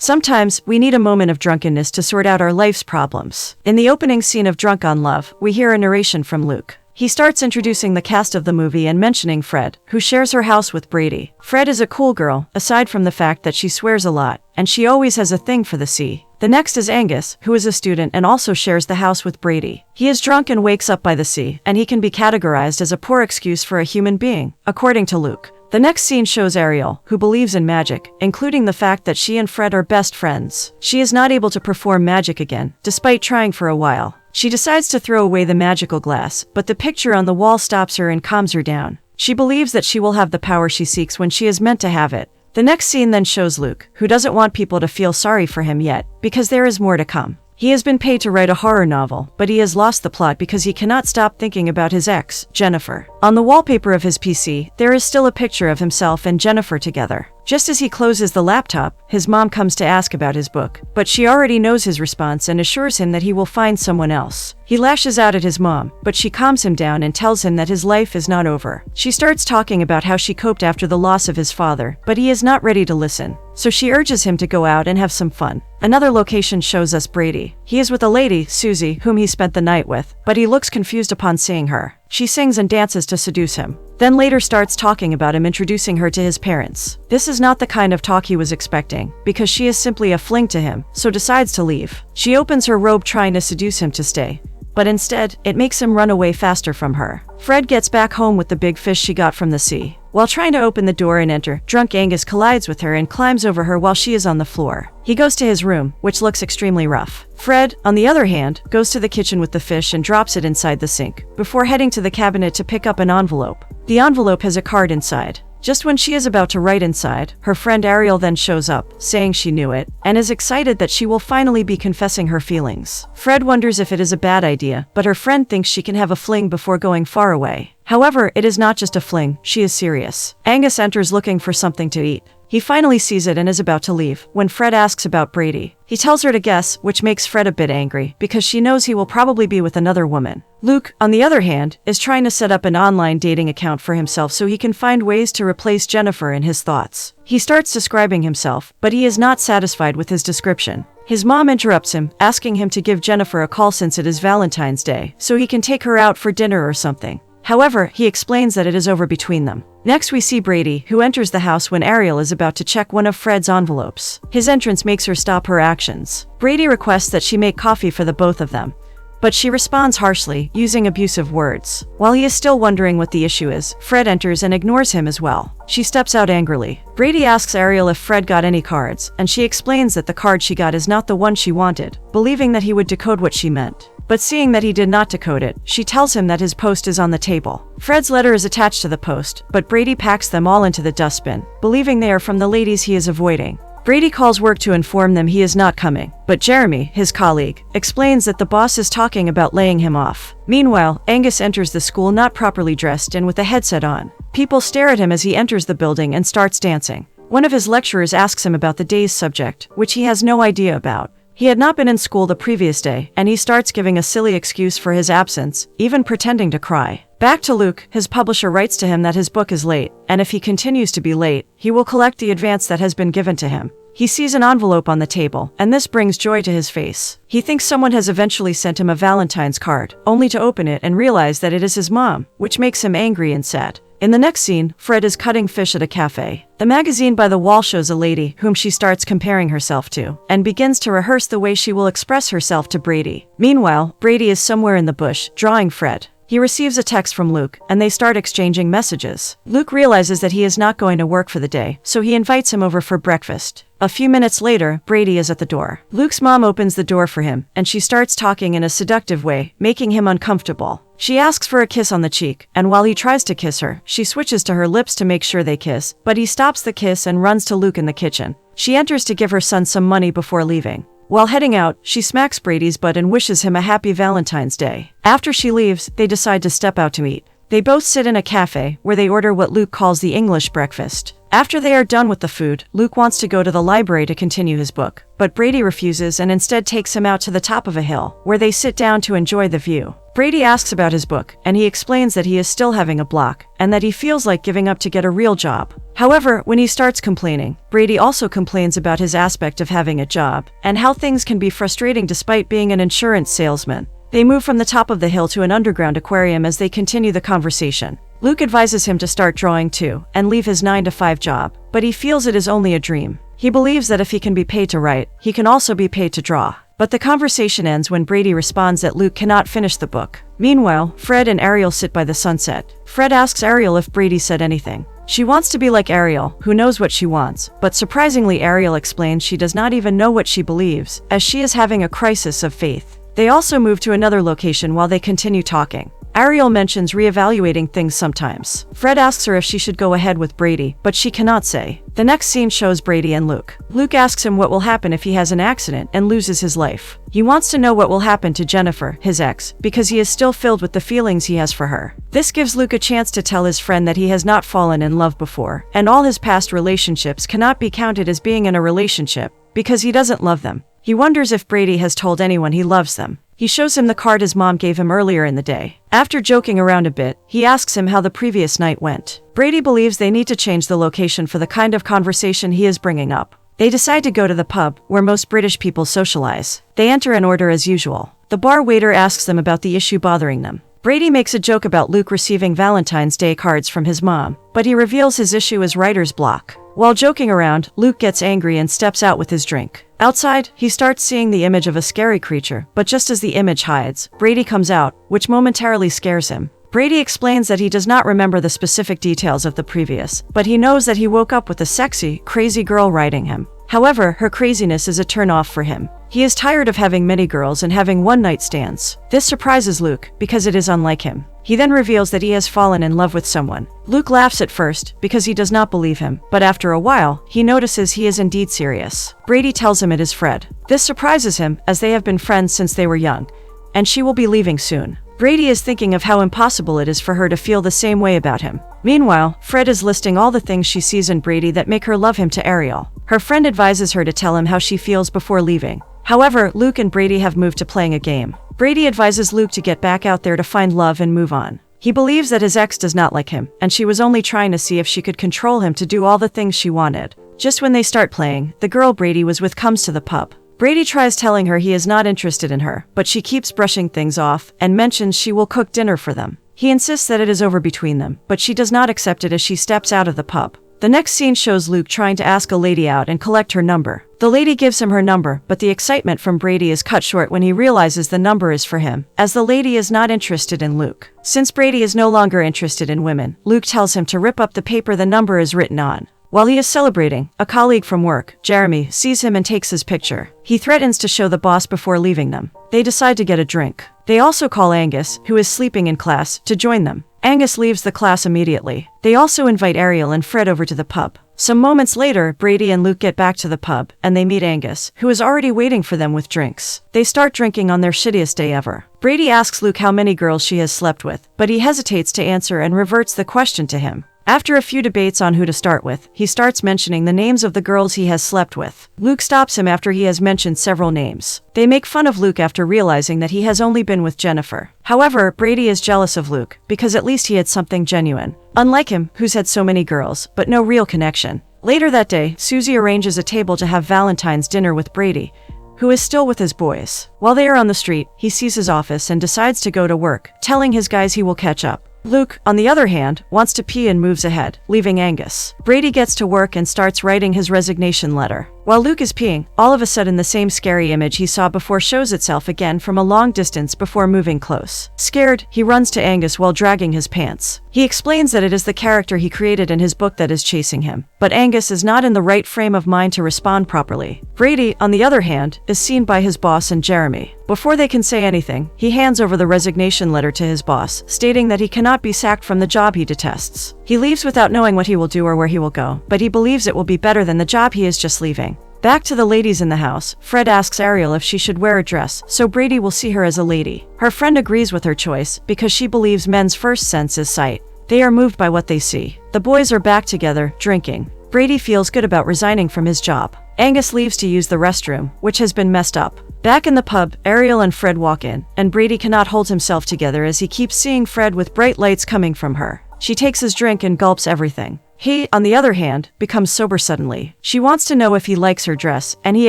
Sometimes, we need a moment of drunkenness to sort out our life's problems. In the opening scene of Drunk on Love, we hear a narration from Luke. He starts introducing the cast of the movie and mentioning Fred, who shares her house with Brady. Fred is a cool girl, aside from the fact that she swears a lot, and she always has a thing for the sea. The next is Angus, who is a student and also shares the house with Brady. He is drunk and wakes up by the sea, and he can be categorized as a poor excuse for a human being, according to Luke. The next scene shows Ariel, who believes in magic, including the fact that she and Fred are best friends. She is not able to perform magic again, despite trying for a while. She decides to throw away the magical glass, but the picture on the wall stops her and calms her down. She believes that she will have the power she seeks when she is meant to have it. The next scene then shows Luke, who doesn't want people to feel sorry for him yet, because there is more to come. He has been paid to write a horror novel, but he has lost the plot because he cannot stop thinking about his ex, Jennifer. On the wallpaper of his PC, there is still a picture of himself and Jennifer together. Just as he closes the laptop, his mom comes to ask about his book, but she already knows his response and assures him that he will find someone else. He lashes out at his mom, but she calms him down and tells him that his life is not over. She starts talking about how she coped after the loss of his father, but he is not ready to listen. So she urges him to go out and have some fun. Another location shows us Brady. He is with a lady, Susie, whom he spent the night with, but he looks confused upon seeing her. She sings and dances to seduce him, then later starts talking about him, introducing her to his parents. This is not the kind of talk he was expecting, because she is simply a fling to him, so decides to leave. She opens her robe trying to seduce him to stay, but instead, it makes him run away faster from her. Fred gets back home with the big fish she got from the sea. While trying to open the door and enter, drunk Angus collides with her and climbs over her while she is on the floor. He goes to his room, which looks extremely rough. Fred, on the other hand, goes to the kitchen with the fish and drops it inside the sink, before heading to the cabinet to pick up an envelope. The envelope has a card inside. Just when she is about to write inside, her friend Ariel then shows up, saying she knew it, and is excited that she will finally be confessing her feelings. Fred wonders if it is a bad idea, but her friend thinks she can have a fling before going far away. However, it is not just a fling, she is serious. Angus enters looking for something to eat. He finally sees it and is about to leave, when Fred asks about Brady. He tells her to guess, which makes Fred a bit angry, because she knows he will probably be with another woman. Luke, on the other hand, is trying to set up an online dating account for himself so he can find ways to replace Jennifer in his thoughts. He starts describing himself, but he is not satisfied with his description. His mom interrupts him, asking him to give Jennifer a call since it is Valentine's Day, so he can take her out for dinner or something. However, he explains that it is over between them. Next we see Brady, who enters the house when Ariel is about to check one of Fred's envelopes. His entrance makes her stop her actions. Brady requests that she make coffee for the both of them, but she responds harshly, using abusive words. While he is still wondering what the issue is, Fred enters and ignores him as well. She steps out angrily. Brady asks Ariel if Fred got any cards, and she explains that the card she got is not the one she wanted, believing that he would decode what she meant. But seeing that he did not decode it, she tells him that his post is on the table. Fred's letter is attached to the post, but Brady packs them all into the dustbin, believing they are from the ladies he is avoiding. Brady calls work to inform them he is not coming, but Jeremy, his colleague, explains that the boss is talking about laying him off. Meanwhile, Angus enters the school not properly dressed and with a headset on. People stare at him as he enters the building and starts dancing. One of his lecturers asks him about the day's subject, which he has no idea about. He had not been in school the previous day, and he starts giving a silly excuse for his absence, even pretending to cry. Back to Luke, his publisher writes to him that his book is late, and if he continues to be late, he will collect the advance that has been given to him. He sees an envelope on the table, and this brings joy to his face. He thinks someone has eventually sent him a Valentine's card, only to open it and realize that it is his mom, which makes him angry and sad. In the next scene, Fred is cutting fish at a cafe. The magazine by the wall shows a lady whom she starts comparing herself to, and begins to rehearse the way she will express herself to Brady. Meanwhile, Brady is somewhere in the bush, drawing Fred. He receives a text from Luke, and they start exchanging messages. Luke realizes that he is not going to work for the day, so he invites him over for breakfast. A few minutes later, Brady is at the door. Luke's mom opens the door for him, and she starts talking in a seductive way, making him uncomfortable. She asks for a kiss on the cheek, and while he tries to kiss her, she switches to her lips to make sure they kiss, but he stops the kiss and runs to Luke in the kitchen. She enters to give her son some money before leaving. While heading out, she smacks Brady's butt and wishes him a happy Valentine's Day. After she leaves, they decide to step out to eat. They both sit in a cafe, where they order what Luke calls the English breakfast. After they are done with the food, Luke wants to go to the library to continue his book, but Brady refuses and instead takes him out to the top of a hill, where they sit down to enjoy the view. Brady asks about his book, and he explains that he is still having a block, and that he feels like giving up to get a real job. However, when he starts complaining, Brady also complains about his aspect of having a job, and how things can be frustrating despite being an insurance salesman. They move from the top of the hill to an underground aquarium as they continue the conversation. Luke advises him to start drawing too, and leave his 9-to-5 job, but he feels it is only a dream. He believes that if he can be paid to write, he can also be paid to draw. But the conversation ends when Brady responds that Luke cannot finish the book. Meanwhile, Fred and Ariel sit by the sunset. Fred asks Ariel if Brady said anything. She wants to be like Ariel, who knows what she wants, but surprisingly Ariel explains she does not even know what she believes, as she is having a crisis of faith. They also move to another location while they continue talking. Ariel mentions reevaluating things sometimes. Fred asks her if she should go ahead with Brady, but she cannot say. The next scene shows Brady and Luke. Luke asks him what will happen if he has an accident and loses his life. He wants to know what will happen to Jennifer, his ex, because he is still filled with the feelings he has for her. This gives Luke a chance to tell his friend that he has not fallen in love before, and all his past relationships cannot be counted as being in a relationship, because he doesn't love them. He wonders if Brady has told anyone he loves them. He shows him the card his mom gave him earlier in the day. After joking around a bit, he asks him how the previous night went. Brady believes they need to change the location for the kind of conversation he is bringing up. They decide to go to the pub, where most British people socialize. They enter and order as usual. The bar waiter asks them about the issue bothering them. Brady makes a joke about Luke receiving Valentine's Day cards from his mom, but he reveals his issue is writer's block. While joking around, Luke gets angry and steps out with his drink. Outside, he starts seeing the image of a scary creature, but just as the image hides, Brady comes out, which momentarily scares him. Brady explains that he does not remember the specific details of the previous, but he knows that he woke up with a sexy, crazy girl riding him. However, her craziness is a turn-off for him. He is tired of having many girls and having one-night stands. This surprises Luke, because it is unlike him. He then reveals that he has fallen in love with someone. Luke laughs at first, because he does not believe him, but after a while, he notices he is indeed serious. Brady tells him it is Fred. This surprises him, as they have been friends since they were young, and she will be leaving soon. Brady is thinking of how impossible it is for her to feel the same way about him. Meanwhile, Fred is listing all the things she sees in Brady that make her love him to Ariel. Her friend advises her to tell him how she feels before leaving. However, Luke and Brady have moved to playing a game. Brady advises Luke to get back out there to find love and move on. He believes that his ex does not like him, and she was only trying to see if she could control him to do all the things she wanted. Just when they start playing, the girl Brady was with comes to the pub. Brady tries telling her he is not interested in her, but she keeps brushing things off and mentions she will cook dinner for them. He insists that it is over between them, but she does not accept it as she steps out of the pub. The next scene shows Luke trying to ask a lady out and collect her number. The lady gives him her number, but the excitement from Brady is cut short when he realizes the number is for him, as the lady is not interested in Luke. Since Brady is no longer interested in women, Luke tells him to rip up the paper the number is written on. While he is celebrating, a colleague from work, Jeremy, sees him and takes his picture. He threatens to show the boss before leaving them. They decide to get a drink. They also call Angus, who is sleeping in class, to join them. Angus leaves the class immediately. They also invite Ariel and Fred over to the pub. Some moments later, Brady and Luke get back to the pub, and they meet Angus, who is already waiting for them with drinks. They start drinking on their shittiest day ever. Brady asks Luke how many girls she has slept with, but he hesitates to answer and reverts the question to him. After a few debates on who to start with, he starts mentioning the names of the girls he has slept with. Luke stops him after he has mentioned several names. They make fun of Luke after realizing that he has only been with Jennifer. However, Brady is jealous of Luke, because at least he had something genuine. Unlike him, who's had so many girls, but no real connection. Later that day, Susie arranges a table to have Valentine's dinner with Brady, who is still with his boys. While they are on the street, he sees his office and decides to go to work, telling his guys he will catch up. Luke, on the other hand, wants to pee and moves ahead, leaving Angus. Brady gets to work and starts writing his resignation letter. While Luke is peeing, all of a sudden the same scary image he saw before shows itself again from a long distance before moving close. Scared, he runs to Angus while dragging his pants. He explains that it is the character he created in his book that is chasing him, but Angus is not in the right frame of mind to respond properly. Brady, on the other hand, is seen by his boss and Jeremy. Before they can say anything, he hands over the resignation letter to his boss, stating that he cannot be sacked from the job he detests. He leaves without knowing what he will do or where he will go, but he believes it will be better than the job he is just leaving. Back to the ladies in the house, Fred asks Ariel if she should wear a dress, so Brady will see her as a lady. Her friend agrees with her choice, because she believes men's first sense is sight. They are moved by what they see. The boys are back together, drinking. Brady feels good about resigning from his job. Angus leaves to use the restroom, which has been messed up. Back in the pub, Ariel and Fred walk in, and Brady cannot hold himself together as he keeps seeing Fred with bright lights coming from her. She takes his drink and gulps everything. He, on the other hand, becomes sober suddenly. She wants to know if he likes her dress, and he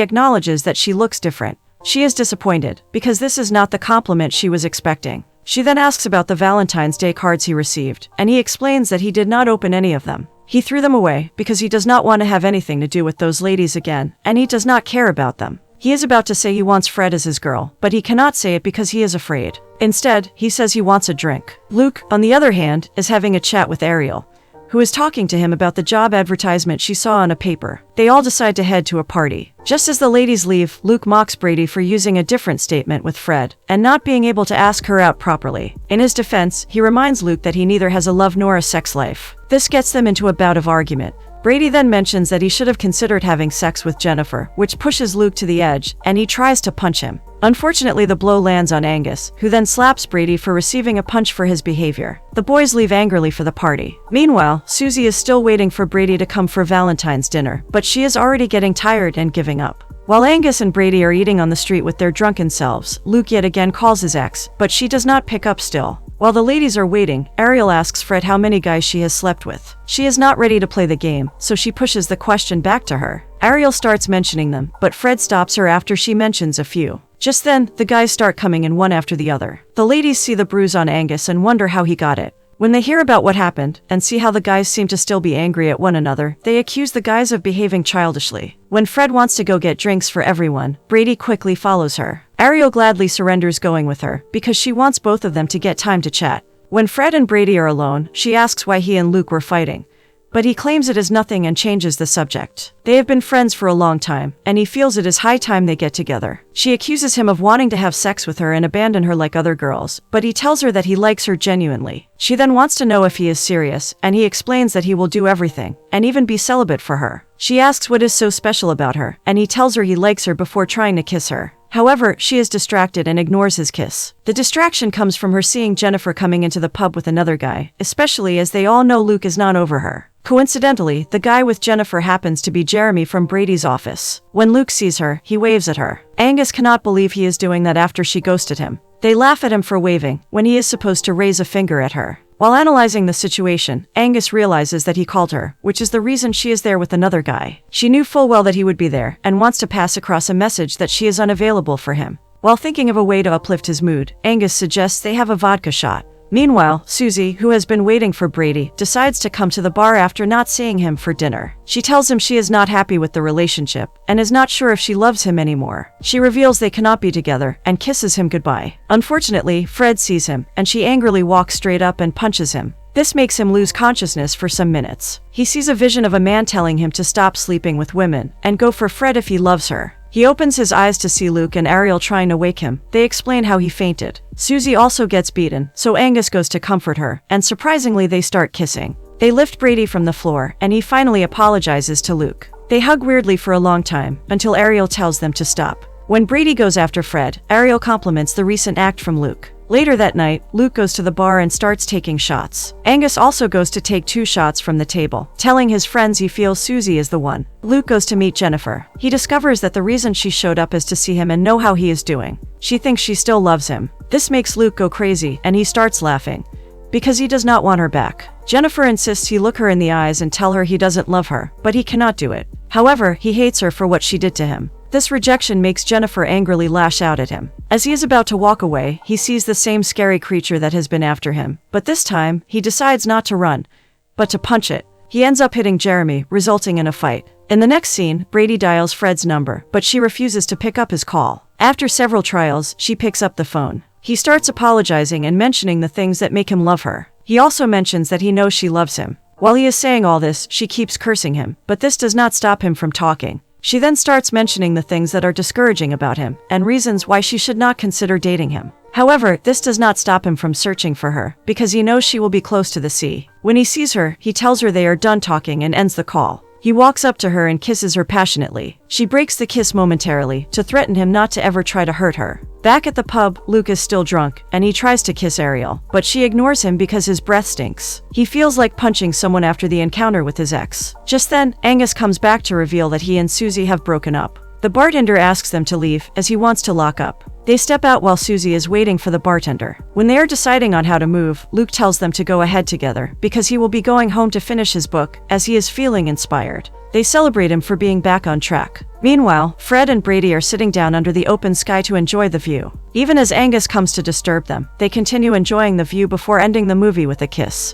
acknowledges that she looks different. She is disappointed, because this is not the compliment she was expecting. She then asks about the Valentine's Day cards he received, and he explains that he did not open any of them. He threw them away because he does not want to have anything to do with those ladies again, and he does not care about them. He is about to say he wants Fred as his girl, but he cannot say it because he is afraid. Instead, he says he wants a drink. Luke, on the other hand, is having a chat with Ariel, who is talking to him about the job advertisement she saw on a paper. They all decide to head to a party. Just as the ladies leave, Luke mocks Brady for using a different statement with Fred, and not being able to ask her out properly. In his defense, he reminds Luke that he neither has a love nor a sex life. This gets them into a bout of argument. Brady then mentions that he should have considered having sex with Jennifer, which pushes Luke to the edge, and he tries to punch him. Unfortunately, the blow lands on Angus, who then slaps Brady for receiving a punch for his behavior. The boys leave angrily for the party. Meanwhile, Susie is still waiting for Brady to come for Valentine's dinner, but she is already getting tired and giving up. While Angus and Brady are eating on the street with their drunken selves, Luke yet again calls his ex, but she does not pick up still. While the ladies are waiting, Ariel asks Fred how many guys she has slept with. She is not ready to play the game, so she pushes the question back to her. Ariel starts mentioning them, but Fred stops her after she mentions a few. Just then, the guys start coming in one after the other. The ladies see the bruise on Angus and wonder how he got it. When they hear about what happened, and see how the guys seem to still be angry at one another, they accuse the guys of behaving childishly. When Fred wants to go get drinks for everyone, Brady quickly follows her. Ariel gladly surrenders going with her, because she wants both of them to get time to chat. When Fred and Brady are alone, she asks why he and Luke were fighting. But he claims it is nothing and changes the subject. They have been friends for a long time, and he feels it is high time they get together. She accuses him of wanting to have sex with her and abandon her like other girls, but he tells her that he likes her genuinely. She then wants to know if he is serious, and he explains that he will do everything, and even be celibate for her. She asks what is so special about her, and he tells her he likes her before trying to kiss her. However, she is distracted and ignores his kiss. The distraction comes from her seeing Jennifer coming into the pub with another guy, especially as they all know Luke is not over her. Coincidentally, the guy with Jennifer happens to be Jeremy from Brady's office. When Luke sees her, he waves at her. Angus cannot believe he is doing that after she ghosted him. They laugh at him for waving, when he is supposed to raise a finger at her. While analyzing the situation, Angus realizes that he called her, which is the reason she is there with another guy. She knew full well that he would be there, and wants to pass across a message that she is unavailable for him. While thinking of a way to uplift his mood, Angus suggests they have a vodka shot. Meanwhile, Susie, who has been waiting for Brady, decides to come to the bar after not seeing him for dinner. She tells him she is not happy with the relationship, and is not sure if she loves him anymore. She reveals they cannot be together, and kisses him goodbye. Unfortunately, Fred sees him, and she angrily walks straight up and punches him. This makes him lose consciousness for some minutes. He sees a vision of a man telling him to stop sleeping with women, and go for Fred if he loves her. He opens his eyes to see Luke and Ariel trying to wake him. They explain how he fainted. Susie also gets beaten, so Angus goes to comfort her, and surprisingly they start kissing. They lift Brady from the floor, and he finally apologizes to Luke. They hug weirdly for a long time, until Ariel tells them to stop. When Brady goes after Fred, Ariel compliments the recent act from Luke. Later that night, Luke goes to the bar and starts taking shots. Angus also goes to take 2 shots from the table, telling his friends he feels Susie is the one. Luke goes to meet Jennifer. He discovers that the reason she showed up is to see him and know how he is doing. She thinks she still loves him. This makes Luke go crazy, and he starts laughing, because he does not want her back. Jennifer insists he look her in the eyes and tell her he doesn't love her, but he cannot do it. However, he hates her for what she did to him. This rejection makes Jennifer angrily lash out at him. As he is about to walk away, he sees the same scary creature that has been after him, but this time, he decides not to run, but to punch it. He ends up hitting Jeremy, resulting in a fight. In the next scene, Brady dials Fred's number, but she refuses to pick up his call. After several trials, she picks up the phone. He starts apologizing and mentioning the things that make him love her. He also mentions that he knows she loves him. While he is saying all this, she keeps cursing him, but this does not stop him from talking. She then starts mentioning the things that are discouraging about him, and reasons why she should not consider dating him. However, this does not stop him from searching for her, because he knows she will be close to the sea. When he sees her, he tells her they are done talking and ends the call. He walks up to her and kisses her passionately. She breaks the kiss momentarily, to threaten him not to ever try to hurt her. Back at the pub, Luke is still drunk, and he tries to kiss Ariel, but she ignores him because his breath stinks. He feels like punching someone after the encounter with his ex. Just then, Angus comes back to reveal that he and Susie have broken up. The bartender asks them to leave, as he wants to lock up. They step out while Susie is waiting for the bartender. When they are deciding on how to move, Luke tells them to go ahead together, because he will be going home to finish his book, as he is feeling inspired. They celebrate him for being back on track. Meanwhile, Fred and Brady are sitting down under the open sky to enjoy the view. Even as Angus comes to disturb them, they continue enjoying the view before ending the movie with a kiss.